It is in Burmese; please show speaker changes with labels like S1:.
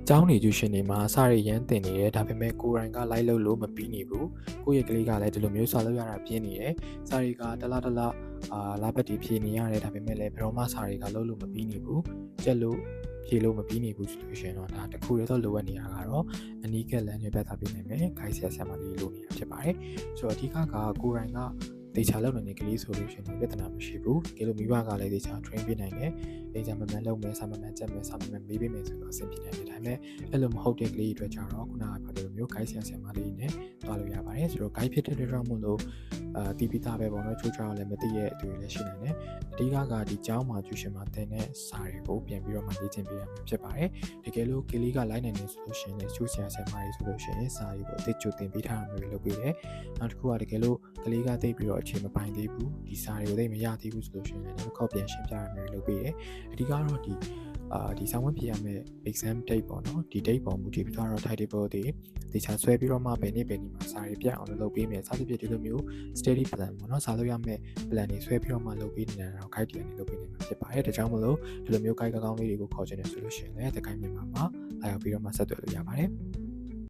S1: ကျောင်းနေကျူရှင်တွေမှာစာရီရန်တင်နေတယ်ဒါပေမဲ့ကိုရိုင်းကလိုက်လို့မပြီးနေဘူးကိုယ့်ရဲ့ကလေးကလည်းဒီလိုမျိုးစာလုပ်ရတာပြင်းနေတယ်စာရီကတလားလာပတ်တီဖြေနေရတယ်ဒါပေမဲ့လည်းဘယ်တော့မှစာရီကလုပ်လို့မပြီးနေဘူးကျက်လို့ဖြေလို့မပြီးနေဘူးဆိုလို့ရှိရင်တော့ဒါတခုတည်းတော့လိုအပ်နေတာကတော့အနီးကလမ်းတွေပြသပေးနိုင်မယ်ခိုင်ဆရာမလေးလိုနေတာဖြစ်ပါတယ်ဆိုတော့အဓိကကကိုရိုင်းကတေချာလုပ်နေတဲ့ကလေးဆိုလို့ရှိရင်ပြဿနာမရှိဘူးကဲလို့မိဘကလည်းတေချာ train ပေးနိုင်တယ်တေချာမမှန်လုပ်မယ်စာမမှန်ချက်မယ်စာမမှန်မေးပေးမယ်ဆိုတော့အဆင်ပြေနိုင်တယ်ဒါပေမဲ့အဲ့လိုမဟုတ်တဲ့ကလေးတွေအတွက်ကြတော့ခုနကပြောတဲ့မျိုး guide ဆရာမလေးနဲ့တွားလို့ရပါတယ်ဆိုတော့ guide ဖြစ်တဲ့အတွက်ကြောင့်မို့လို့တီးပြီးသားပဲပေါ့နော်ချိုးချောင်းလည်းမသိရဲ့အတူလည်းရှိနိုင်တယ်အဓိကကဒီကျောင်းမှာကျူရှင်မှာတင်တဲ့စာတွေကိုပြန်ပြီးတော့မှရေးချင်းပေးရမှာဖြစ်ပါတယ်တကယ်လို့ကလေးကလိုက်နိုင်နေဆိုလို့ရှိရင်လည်းချိုးဆရာမလေးဆိုလို့ရှိရင်စာတွေကိုအသိကျုပ်တင်ပေးထားတာမျိုးလုပ်ပေးတယ်နောက်တစ်ခုကတကယ်လို့ကလေးကသိပြီးတော့အချိန်မပိုင်သေးဘူးဒီစာတွေကိုသိမရသေးဘူးဆိုလို့ရှိရင်လည်းတစ်ခေါက်ပြန်ရှင်းပြရမယ်လုပ်ပေးတယ်အဓိကတော့ဒီဆောင်းဝင်ပြရမယ့် exam date ပေါ့နော်ဒီ date ပေါ်မူတည်ပြီးတော့ timetable တွေတေချာဆွဲပြီးတော့မှဘယ်နေ့မှာစာရေးပြအောင်လုပ်ပေးမယ်စသဖြင့်ဒီလိုမျိုး study plan ပေါ့နော်စာလုပ်ရမယ့် plan တွေဆွဲပြီးတော့မှလုပ်ပေးနေတာတော့ guide တွေလုပ်ပေးနေမှာဖြစ်ပါတယ်ဒါကြောင့်မလို့ဒီလိုမျိုး guide ကောင်းလေးတွေကိုခေါ်ချင်တယ်ဆိုလို့ရှိရင်လည်း The Guide မြန်မာမှာလာရောက်ပြီးတော့မှဆက်သွယ်လို့ရပါတယ်